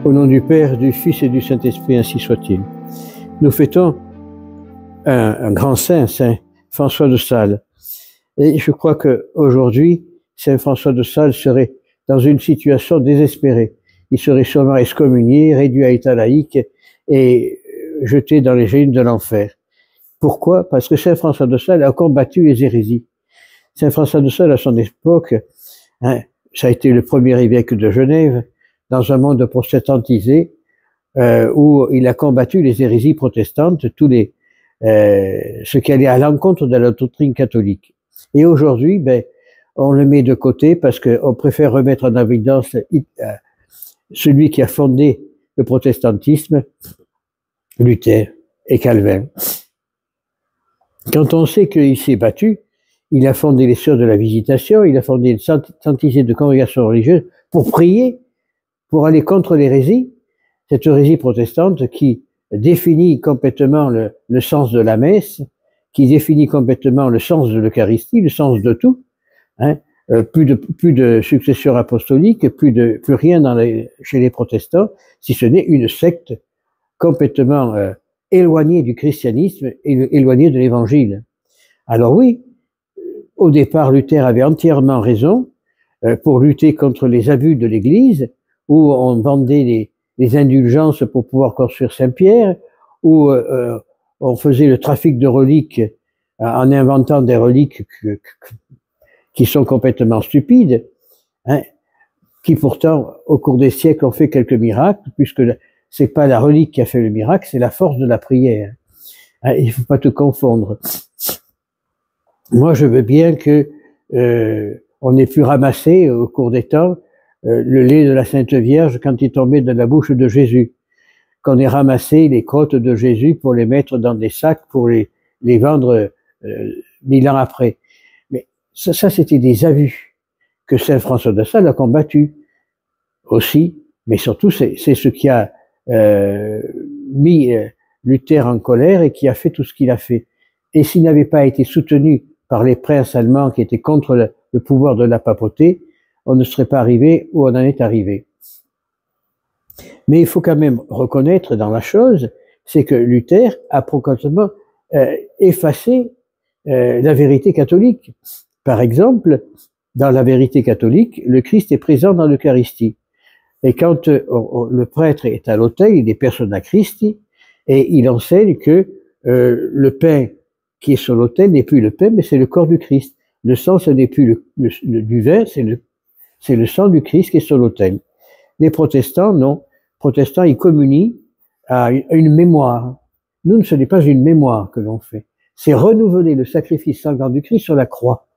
Au nom du Père, du Fils et du Saint-Esprit, ainsi soit-il. Nous fêtons un grand saint, Saint François de Sales. Et je crois qu'aujourd'hui, Saint François de Sales serait dans une situation désespérée. Il serait sûrement excommunié, réduit à état laïque et jeté dans les géhines de l'enfer. Pourquoi? Parce que Saint François de Sales a combattu les hérésies. Saint François de Sales, à son époque, ça a été le premier évêque de Genève, dans un monde protestantisé, où il a combattu les hérésies protestantes, ce qui allait à l'encontre de la doctrine catholique. Et aujourd'hui, on le met de côté parce qu'on préfère remettre en évidence celui qui a fondé le protestantisme, Luther et Calvin. Quand on sait qu'il s'est battu, il a fondé les Sœurs de la Visitation, il a fondé une centaine de congrégations religieuses pour prier, pour aller contre l'hérésie, cette hérésie protestante qui définit complètement le sens de la messe, qui définit complètement le sens de l'Eucharistie, le sens de tout. Plus de succession apostolique, plus rien chez les protestants, si ce n'est une secte complètement éloignée du christianisme et éloignée de l'évangile. Alors oui, au départ, Luther avait entièrement raison pour lutter contre les abus de l'Église, où on vendait les indulgences pour pouvoir construire Saint-Pierre, où on faisait le trafic de reliques en inventant des reliques qui sont complètement stupides, qui pourtant, au cours des siècles, ont fait quelques miracles, puisque c'est pas la relique qui a fait le miracle, c'est la force de la prière. Il faut pas tout confondre. Moi, je veux bien que on ait pu ramasser au cours des temps le lait de la Sainte Vierge quand il tombait de la bouche de Jésus, qu'on ait ramassé les crottes de Jésus pour les mettre dans des sacs pour les vendre 1000 ans après. Mais ça c'était des abus que Saint François de Sales a combattu aussi, mais surtout c'est ce qui a mis Luther en colère et qui a fait tout ce qu'il a fait. Et s'il n'avait pas été soutenu par les princes allemands qui étaient contre le pouvoir de la papauté, on ne serait pas arrivé où on en est arrivé. Mais il faut quand même reconnaître dans la chose, c'est que Luther a complètement effacé la vérité catholique. Par exemple, dans la vérité catholique, le Christ est présent dans l'Eucharistie. Et quand le prêtre est à l'autel, il est persona Christi, et il enseigne que le pain qui est sur l'autel n'est plus le pain, mais c'est le corps du Christ. Le sang, ce n'est plus du vin, c'est le sang du Christ qui est sur l'autel. Les protestants, non. Les protestants, ils communient à une mémoire. Nous, ce n'est pas une mémoire que l'on fait. C'est renouveler le sacrifice sanglant du Christ sur la croix.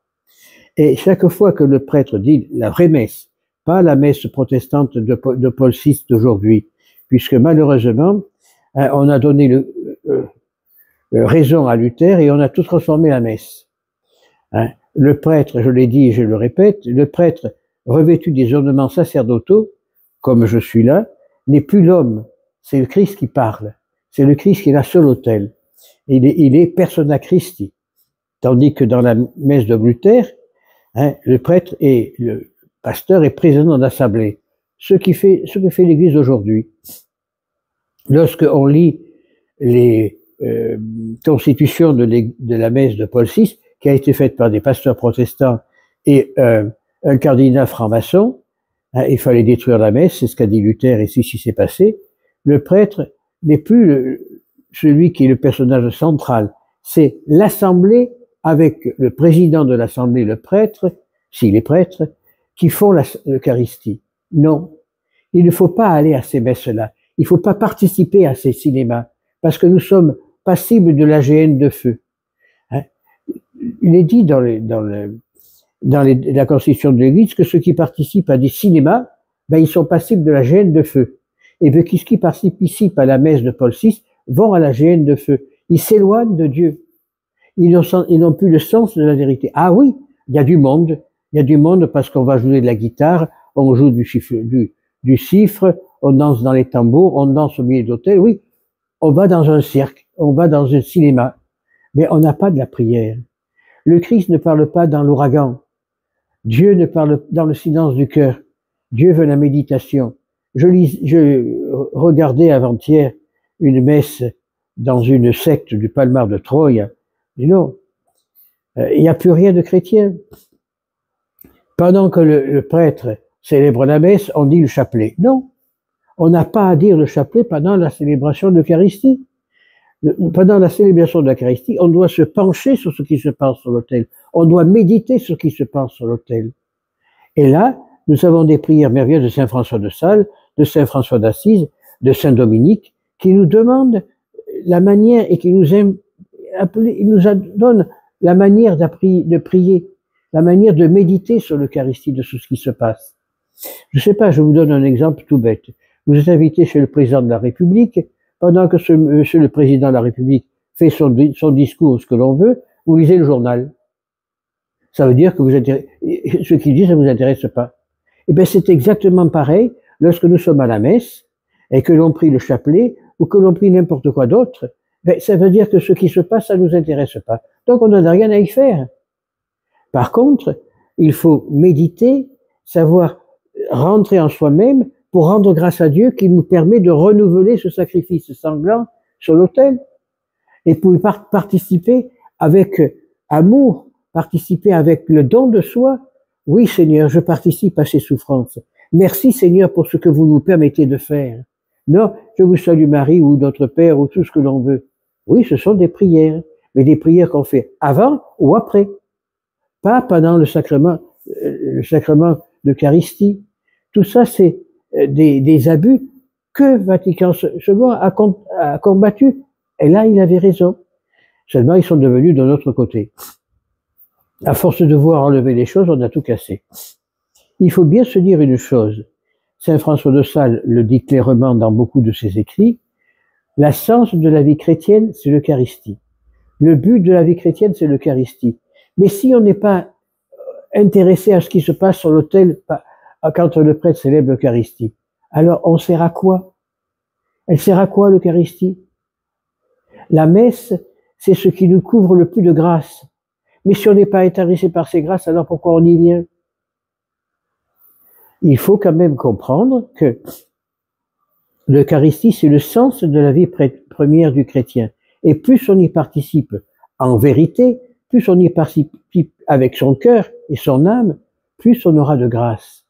Et chaque fois que le prêtre dit la vraie messe, pas la messe protestante de Paul VI d'aujourd'hui, puisque malheureusement, on a donné raison à Luther et on a tout transformé la messe. Le prêtre, je l'ai dit et je le répète, le prêtre revêtu des ornements sacerdotaux, comme je suis là, n'est plus l'homme, c'est le Christ qui parle, c'est le Christ qui est là sur l'autel. Il est persona Christi. Tandis que dans la messe de Luther, le prêtre et le pasteur est président d'assemblée. Ce que fait l'Église aujourd'hui. Lorsqu'on lit les constitutions de la messe de Paul VI, qui a été faite par des pasteurs protestants et un cardinal franc-maçon, il fallait détruire la messe, c'est ce qu'a dit Luther et c'est ce qui s'est passé. Le prêtre n'est plus celui qui est le personnage central, c'est l'assemblée avec le président de l'assemblée, le prêtre, s'il est prêtre, qui font l'Eucharistie. Non, il ne faut pas aller à ces messes-là, il ne faut pas participer à ces cinémas, parce que nous sommes passibles de la géhenne de feu. Il est dit dans la constitution de l'Église que ceux qui participent à des cinémas, ils sont passibles de la géhenne de feu. Et ceux qui participent à la messe de Paul VI vont à la géhenne de feu. Ils s'éloignent de Dieu. Ils n'ont plus le sens de la vérité. Ah oui, il y a du monde parce qu'on va jouer de la guitare, on joue du cifre, on danse dans les tambours, on danse au milieu d'hôtels. Oui, on va dans un cirque, on va dans un cinéma, mais on n'a pas de la prière. Le Christ ne parle pas dans l'ouragan. Dieu ne parle dans le silence du cœur. Dieu veut la méditation. Je regardé avant-hier une messe dans une secte du Palmar de Troyes. Dis non, il n'y a plus rien de chrétien. Pendant que le prêtre célèbre la messe, on dit le chapelet. Non, on n'a pas à dire le chapelet pendant la célébration de l'Eucharistie. Pendant la célébration de l'Eucharistie, on doit se pencher sur ce qui se passe sur l'autel. On doit méditer sur ce qui se passe sur l'autel. Et là, nous avons des prières merveilleuses de Saint François de Sales, de Saint François d'Assise, de Saint Dominique, qui nous demandent la manière et qui nous donnent la manière de prier, la manière de méditer sur l'Eucharistie, de tout ce qui se passe. Je ne sais pas, je vous donne un exemple tout bête. Vous êtes invité chez le président de la République, pendant que monsieur le président de la République fait son discours, ce que l'on veut, vous lisez le journal. Ça veut dire que ce qu'il dit, ça ne vous intéresse pas. Eh bien, c'est exactement pareil lorsque nous sommes à la messe et que l'on prie le chapelet ou que l'on prie n'importe quoi d'autre. Ben, ça veut dire que ce qui se passe, ça ne nous intéresse pas. Donc, on n'en a rien à y faire. Par contre, il faut méditer, savoir rentrer en soi-même pour rendre grâce à Dieu qui nous permet de renouveler ce sacrifice sanglant sur l'autel et pour participer avec amour, participer avec le don de soi. Oui, Seigneur, je participe à ces souffrances. Merci, Seigneur, pour ce que vous nous permettez de faire. Non, je vous salue Marie ou notre Père ou tout ce que l'on veut. Oui, ce sont des prières, mais des prières qu'on fait avant ou après. Pas pendant le sacrement d'Eucharistie. Tout ça, c'est des abus que Vatican II a combattu. Et là, il avait raison. Seulement, ils sont devenus de notre côté. À force de voir enlever les choses, on a tout cassé. Il faut bien se dire une chose. Saint François de Sales le dit clairement dans beaucoup de ses écrits. L'essence de la vie chrétienne, c'est l'Eucharistie. Le but de la vie chrétienne, c'est l'Eucharistie. Mais si on n'est pas intéressé à ce qui se passe sur l'autel quand le prêtre célèbre l'Eucharistie, alors on sert à quoi? Elle sert à quoi l'Eucharistie? La messe, c'est ce qui nous couvre le plus de grâce. Mais si on n'est pas intéressé par ces grâces, alors pourquoi on y vient? Il faut quand même comprendre que l'Eucharistie, c'est le sens de la vie première du chrétien. Et plus on y participe en vérité, plus on y participe avec son cœur et son âme, plus on aura de grâce.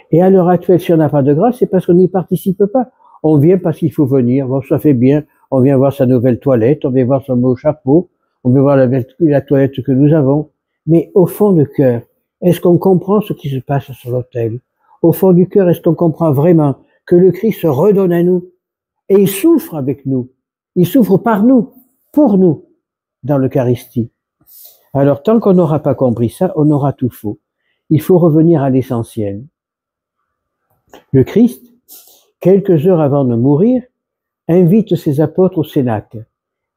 Et à l'heure actuelle, si on n'a pas de grâce, c'est parce qu'on n'y participe pas. On vient parce qu'il faut venir, bon, ça fait bien, on vient voir sa nouvelle toilette, on vient voir son beau chapeau, on vient voir la toilette que nous avons. Mais au fond du cœur, est-ce qu'on comprend ce qui se passe sur l'autel? Au fond du cœur, est-ce qu'on comprend vraiment que le Christ se redonne à nous? Et il souffre avec nous. Il souffre par nous, pour nous, dans l'Eucharistie. Alors, tant qu'on n'aura pas compris ça, on aura tout faux. Il faut revenir à l'essentiel. Le Christ, quelques heures avant de mourir, invite ses apôtres au cénacle.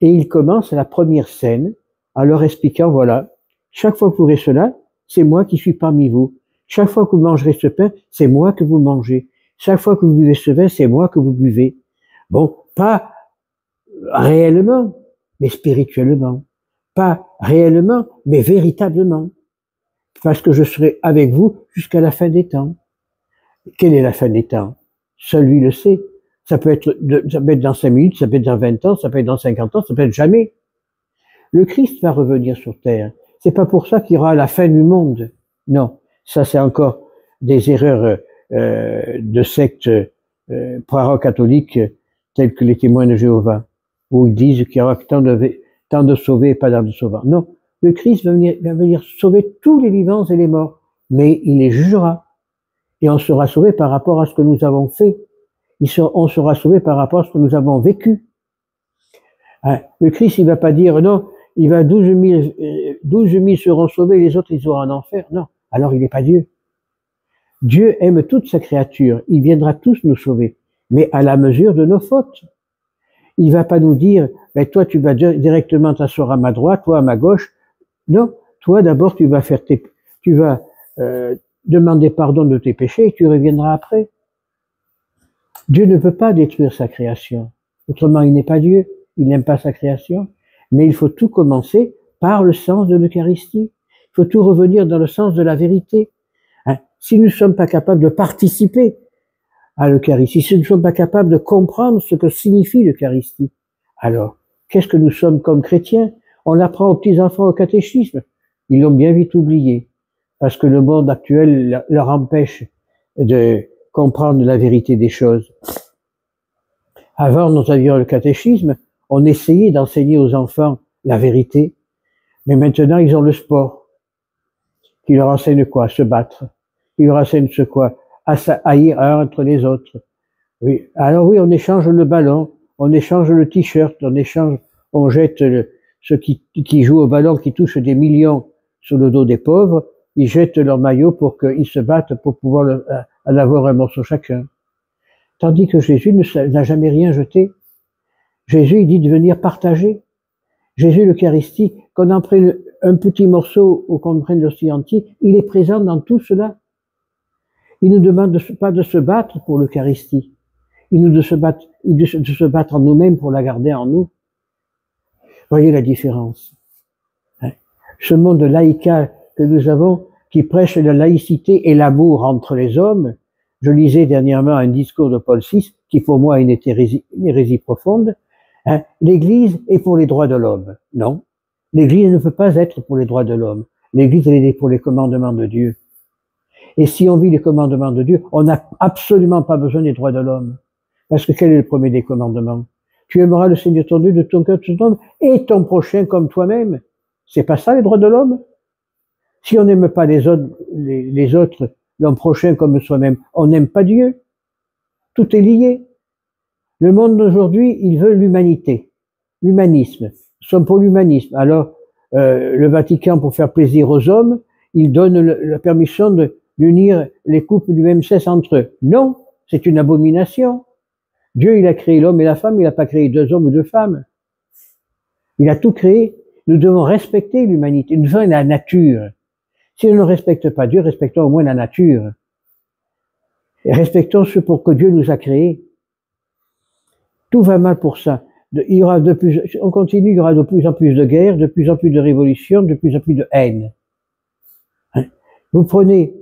Et il commence la première scène en leur expliquant, voilà, chaque fois que vous ferez cela, c'est moi qui suis parmi vous. Chaque fois que vous mangerez ce pain, c'est moi que vous mangez. Chaque fois que vous buvez ce vin, c'est moi que vous buvez. Bon, pas réellement, mais spirituellement. Pas réellement, mais véritablement. Parce que je serai avec vous jusqu'à la fin des temps. Quelle est la fin des temps? Seul lui le sait. Ça peut être dans 5 minutes, ça peut être dans 20 ans, ça peut être dans 50 ans, ça peut être jamais. Le Christ va revenir sur terre. C'est pas pour ça qu'il y aura la fin du monde. Non. Ça, c'est encore des erreurs de sectes praro-catholiques telles que les témoins de Jéhovah, où ils disent qu'il y aura tant de sauvés et pas tant de sauveurs. Non. Le Christ va venir sauver tous les vivants et les morts, mais il les jugera. Et on sera sauvé par rapport à ce que nous avons fait. On sera sauvé par rapport à ce que nous avons vécu. Hein? Le Christ, il va pas dire, non, il va 12 000 seront sauvés, les autres, ils auront en enfer. Non. Alors, il n'est pas Dieu. Dieu aime toute sa créature. Il viendra tous nous sauver, mais à la mesure de nos fautes. Il va pas nous dire, ben, toi, tu vas directement t'asseoir à ma droite, toi à ma gauche. Non. Toi, d'abord, tu vas demander pardon de tes péchés et tu reviendras après. Dieu ne peut pas détruire sa création. Autrement, il n'est pas Dieu. Il n'aime pas sa création. Mais il faut tout commencer par le sens de l'Eucharistie. Il faut tout revenir dans le sens de la vérité. Hein? Si nous ne sommes pas capables de participer à l'Eucharistie, si nous ne sommes pas capables de comprendre ce que signifie l'Eucharistie, alors, qu'est-ce que nous sommes comme chrétiens? On l'apprend aux petits-enfants au catéchisme. Ils l'ont bien vite oublié, parce que le monde actuel leur empêche de comprendre la vérité des choses. Avant, nous avions le catéchisme, on essayait d'enseigner aux enfants la vérité, mais maintenant, ils ont le sport, qui leur enseigne quoi? À se battre. Qui leur enseigne ce quoi? À haïr un entre les autres. Oui. Alors oui, on échange le ballon, on échange le t-shirt, on jette ceux qui jouent au ballon, qui touchent des millions sur le dos des pauvres, ils jettent leur maillot pour qu'ils se battent pour pouvoir en avoir un morceau chacun. Tandis que Jésus n'a jamais rien jeté. Jésus, il dit de venir partager. Jésus, l'Eucharistie, qu'on en prenne un petit morceau ou qu'on prenne l'hostie entier, il est présent dans tout cela. Il nous demande pas de se battre pour l'Eucharistie. Il nous de se battre en nous-mêmes pour la garder en nous. Voyez la différence. Ce monde laïcal que nous avons, qui prêche la laïcité et l'amour entre les hommes. Je lisais dernièrement un discours de Paul VI, qui pour moi est une hérésie profonde. L'Église est pour les droits de l'homme. Non. L'Église ne peut pas être pour les droits de l'homme. L'Église, elle est pour les commandements de Dieu. Et si on vit les commandements de Dieu, on n'a absolument pas besoin des droits de l'homme. Parce que quel est le premier des commandements? Tu aimeras le Seigneur ton Dieu de ton cœur, de ton âme, et ton prochain comme toi-même. C'est pas ça les droits de l'homme? Si on n'aime pas les autres, l'homme prochain comme soi-même, on n'aime pas Dieu. Tout est lié. Le monde d'aujourd'hui, il veut l'humanité, l'humanisme. Nous sommes pour l'humanisme. Alors, le Vatican, pour faire plaisir aux hommes, il donne la permission d'unir les couples du même sexe entre eux. Non, c'est une abomination. Dieu, il a créé l'homme et la femme, il n'a pas créé deux hommes ou deux femmes. Il a tout créé. Nous devons respecter l'humanité, nous devons la nature. Si on ne respecte pas Dieu, respectons au moins la nature. Et respectons ce pour que Dieu nous a créés. Tout va mal pour ça. On continue, il y aura de plus en plus de guerres, de plus en plus de révolutions, de plus en plus de haine. Vous prenez,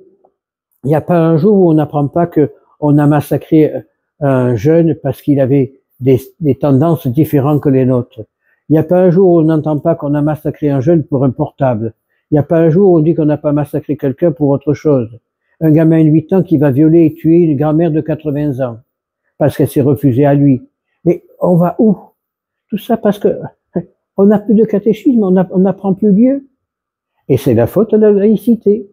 il n'y a pas un jour où on n'apprend pas qu'on a massacré un jeune parce qu'il avait des tendances différentes que les nôtres. Il n'y a pas un jour où on n'entend pas qu'on a massacré un jeune pour un portable. Il n'y a pas un jour où on dit qu'on n'a pas massacré quelqu'un pour autre chose. Un gamin de 8 ans qui va violer et tuer une grand-mère de 80 ans parce qu'elle s'est refusée à lui. Mais on va où? Tout ça parce que on n'a plus de catéchisme, on n'apprend plus Dieu. Et c'est la faute à la laïcité.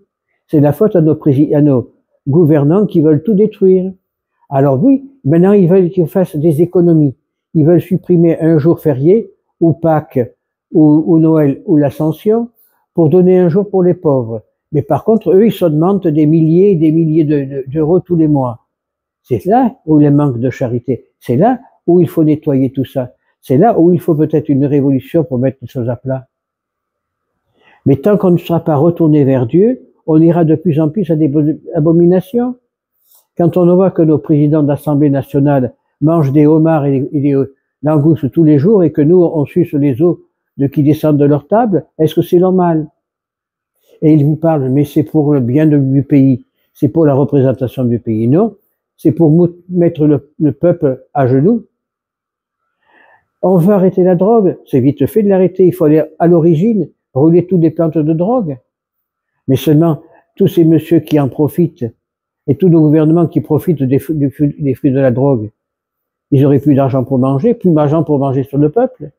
C'est la faute à nos gouvernants qui veulent tout détruire. Alors oui, maintenant ils veulent qu'ils fassent des économies. Ils veulent supprimer un jour férié, ou Pâques, ou Noël, ou l'Ascension, pour donner un jour pour les pauvres. Mais par contre, eux, ils s'augmentent des milliers et des milliers d'euros tous les mois. C'est là où il y a manque de charité. C'est là où il faut nettoyer tout ça. C'est là où il faut peut-être une révolution pour mettre les choses à plat. Mais tant qu'on ne sera pas retourné vers Dieu, on ira de plus en plus à des abominations. Quand on voit que nos présidents d'Assemblée nationale mangent des homards et des langoustes tous les jours et que nous, on suce les os qui descendent de leur table, est-ce que c'est normal? Et ils vous parlent, mais c'est pour le bien du pays, c'est pour la représentation du pays. Non, c'est pour mettre le peuple à genoux. On veut arrêter la drogue, c'est vite fait de l'arrêter, il faut aller à l'origine, brûler toutes les plantes de drogue. Mais seulement, tous ces messieurs qui en profitent, et tous nos gouvernements qui profitent des fruits de la drogue, ils auraient plus d'argent pour manger, plus d'argent pour manger sur le peuple.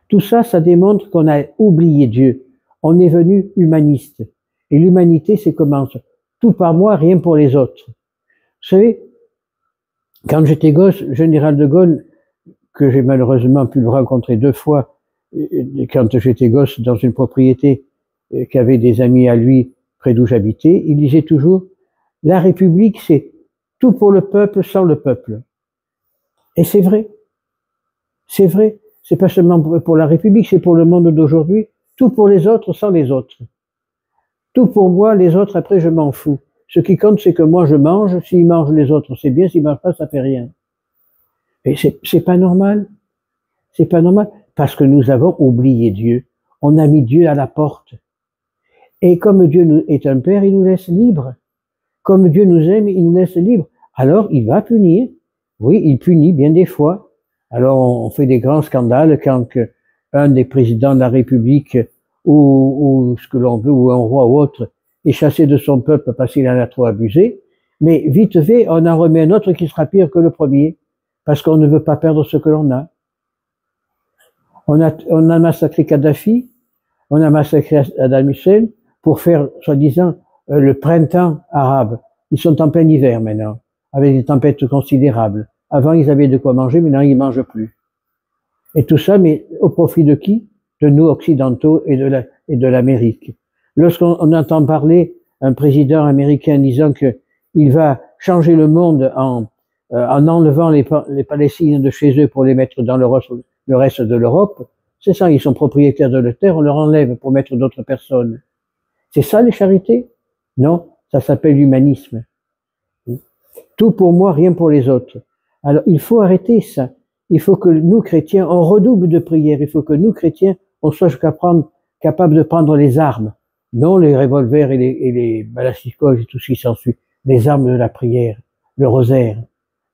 Tout ça, ça démontre qu'on a oublié Dieu. On est venu humaniste. Et l'humanité, c'est comment? Tout par moi, rien pour les autres. Vous savez, quand j'étais gosse, Général de Gaulle, que j'ai malheureusement pu le rencontrer 2 fois, quand j'étais gosse dans une propriété qu'avaient des amis à lui près d'où j'habitais, il disait toujours, la République, c'est tout pour le peuple sans le peuple. Et c'est vrai. C'est vrai. C'est pas seulement pour la République, c'est pour le monde d'aujourd'hui. Tout pour les autres sans les autres. Tout pour moi, les autres, après, je m'en fous. Ce qui compte, c'est que moi, je mange. S'ils mangent les autres, c'est bien. S'ils mangent pas, ça fait rien. Et c'est pas normal. C'est pas normal. Parce que nous avons oublié Dieu. On a mis Dieu à la porte. Et comme Dieu est un Père, il nous laisse libres. Comme Dieu nous aime, il nous laisse libres. alors il va punir. Oui, il punit bien des fois. Alors on fait des grands scandales quand un des présidents de la République ou ce que l'on veut, ou un roi ou autre, est chassé de son peuple parce qu'il en a trop abusé. Mais vite fait, on en remet un autre qui sera pire que le premier, parce qu'on ne veut pas perdre ce que l'on a. On a massacré Kadhafi, on a massacré Saddam Hussein pour faire, soi-disant, le printemps arabe. Ils sont en plein hiver maintenant, avec des tempêtes considérables. Avant, ils avaient de quoi manger, maintenant, ils ne mangent plus. Et tout ça, mais au profit de qui? De nous, occidentaux, et de l'Amérique. Lorsqu'on entend parler un président américain disant qu'il va changer le monde en enlevant les Palestiniens de chez eux pour les mettre dans le reste de l'Europe, c'est ça, ils sont propriétaires de la terre, on leur enlève pour mettre d'autres personnes. C'est ça les charités? Non, ça s'appelle l'humanisme. Tout pour moi, rien pour les autres. Alors, il faut arrêter ça. Il faut que nous, chrétiens, on redouble de prière. Il faut que nous, chrétiens, on soit capables de prendre les armes. Non les revolvers et les balastikos et tout ce qui s'ensuit. Les armes de la prière, le rosaire,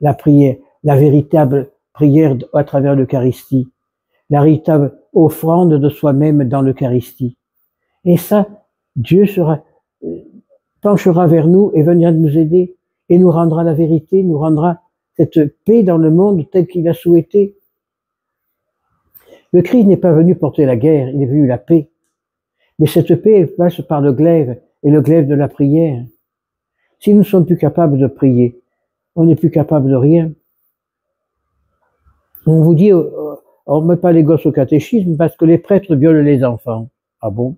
la prière, la véritable prière à travers l'Eucharistie, la véritable offrande de soi-même dans l'Eucharistie. Et ça, Dieu penchera vers nous et viendra nous aider et nous rendra la vérité, nous rendra cette paix dans le monde tel qu'il a souhaité. Le Christ n'est pas venu porter la guerre, il est venu la paix. Mais cette paix, elle passe par le glaive, et le glaive de la prière. Si nous ne sommes plus capables de prier, on n'est plus capable de rien. On vous dit, on ne met pas les gosses au catéchisme parce que les prêtres violent les enfants. Ah bon?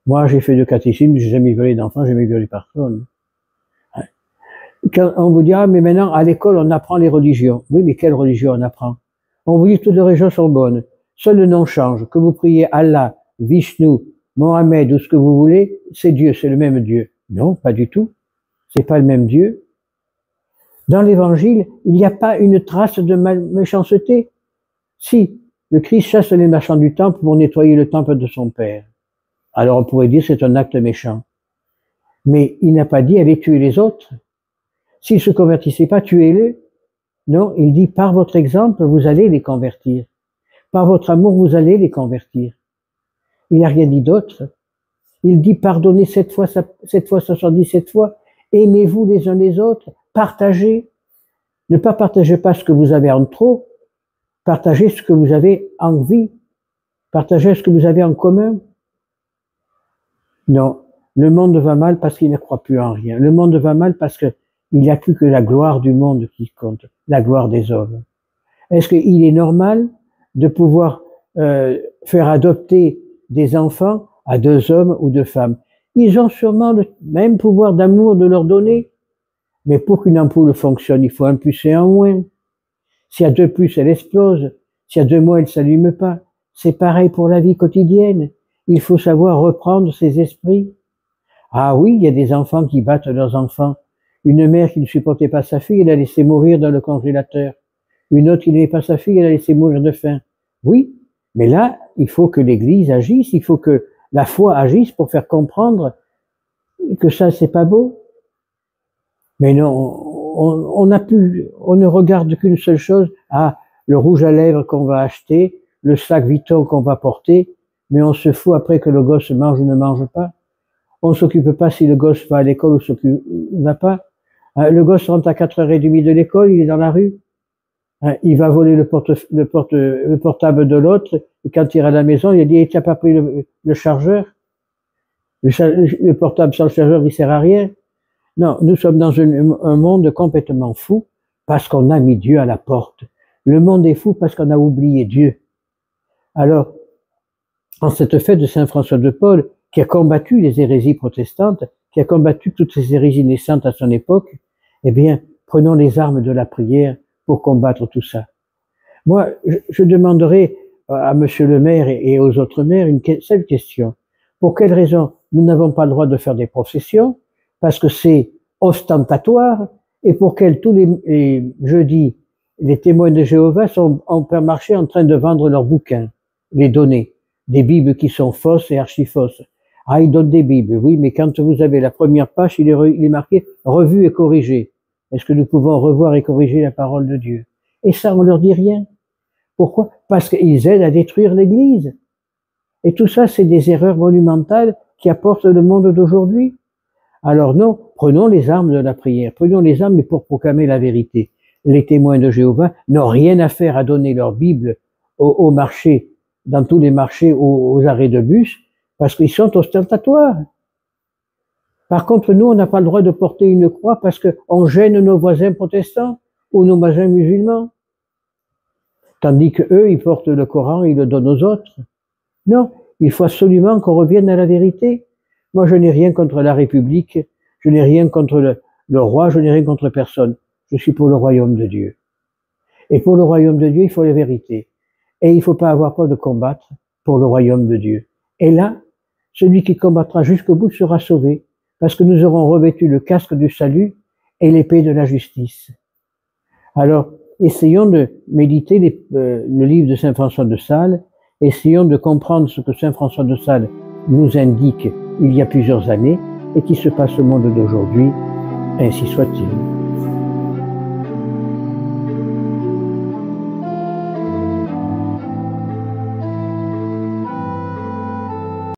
Moi, j'ai fait le catéchisme, j'ai jamais violé d'enfants, j'ai jamais violé personne. Quand on vous dit, ah, mais maintenant, à l'école, on apprend les religions. Oui, mais quelle religion on apprend? On vous dit que toutes les religions sont bonnes. Seul le nom change. Que vous priez Allah, Vishnu, Mohamed ou ce que vous voulez, c'est Dieu, c'est le même Dieu. Non, pas du tout. C'est pas le même Dieu. Dans l'évangile, il n'y a pas une trace de méchanceté. Si le Christ chasse les marchands du temple pour nettoyer le temple de son Père, alors on pourrait dire c'est un acte méchant. Mais il n'a pas dit allez tuer les autres. S'ils se convertissaient pas, tuez-les. Non, il dit par votre exemple, vous allez les convertir. Par votre amour, vous allez les convertir. Il n'a rien dit d'autre. Il dit pardonnez 7 fois, 77 fois, aimez-vous les uns les autres, partagez. Ne pas partager pas ce que vous avez en trop, partagez ce que vous avez envie, partagez ce que vous avez en commun. Non, le monde va mal parce qu'il ne croit plus en rien. Le monde va mal parce qu'il n'y a plus que la gloire du monde qui compte, la gloire des hommes. Est-ce qu'il est normal de pouvoir faire adopter des enfants à 2 hommes ou 2 femmes? Ils ont sûrement le même pouvoir d'amour de leur donner. Mais pour qu'une ampoule fonctionne, il faut un plus et un moins. S'il y a 2 plus, elle explose. S'il y a 2 moins, elle ne s'allume pas. C'est pareil pour la vie quotidienne. Il faut savoir reprendre ses esprits. Ah oui, il y a des enfants qui battent leurs enfants. Une mère qui ne supportait pas sa fille, elle a laissé mourir dans le congélateur. Une autre qui n'aimait pas sa fille, elle a laissé mourir de faim. Oui, mais là, il faut que l'Église agisse, il faut que la foi agisse pour faire comprendre que ça, c'est pas beau. Mais non, on ne regarde qu'une seule chose, le rouge à lèvres qu'on va acheter, le sac Vuitton qu'on va porter, mais on se fout après que le gosse mange ou ne mange pas. On ne s'occupe pas si le gosse va à l'école ou ne va pas. Le gosse rentre à 4h30 de l'école, il est dans la rue. Il va voler le portable de l'autre, et quand il ira à la maison, il a dit, tu n'as pas pris le chargeur? Le portable sans le chargeur, il sert à rien. Non, nous sommes dans un monde complètement fou parce qu'on a mis Dieu à la porte. Le monde est fou parce qu'on a oublié Dieu. Alors, en cette fête de Saint François de Paul, qui a combattu les hérésies protestantes, qui a combattu toutes ces hérésies naissantes à son époque, eh bien, prenons les armes de la prière pour combattre tout ça. Moi, je demanderai à Monsieur le maire et aux autres maires une seule question. Pour quelle raison nous n'avons pas le droit de faire des processions? Parce que c'est ostentatoire, et pour quel tous les jeudis, les témoins de Jéhovah sont en plein marché en train de vendre leurs bouquins, les données, des Bibles qui sont fausses et archi-fausses. Ils donnent des Bibles, oui, mais quand vous avez la première page, il est marqué « revu et corrigé ». Est-ce que nous pouvons revoir et corriger la parole de Dieu? Et ça, on leur dit rien. Pourquoi? Parce qu'ils aident à détruire l'Église. Et tout ça, c'est des erreurs monumentales qui apportent le monde d'aujourd'hui. Alors non, prenons les armes de la prière, prenons les armes pour proclamer la vérité. Les témoins de Jéhovah n'ont rien à faire à donner leur Bible au marché, dans tous les marchés, aux arrêts de bus, parce qu'ils sont ostentatoires. Par contre, nous, on n'a pas le droit de porter une croix parce qu'on gêne nos voisins protestants ou nos voisins musulmans. Tandis que eux, ils portent le Coran, ils le donnent aux autres. Non, il faut absolument qu'on revienne à la vérité. Moi, je n'ai rien contre la République, je n'ai rien contre le roi, je n'ai rien contre personne. Je suis pour le royaume de Dieu. Et pour le royaume de Dieu, il faut la vérité. Et il ne faut pas avoir peur de combattre pour le royaume de Dieu. Et là, celui qui combattra jusqu'au bout sera sauvé, parce que nous aurons revêtu le casque du salut et l'épée de la justice. Alors, essayons de méditer le livre de Saint François de Sales, essayons de comprendre ce que Saint François de Sales nous indique il y a plusieurs années et qui se passe au monde d'aujourd'hui, ainsi soit-il.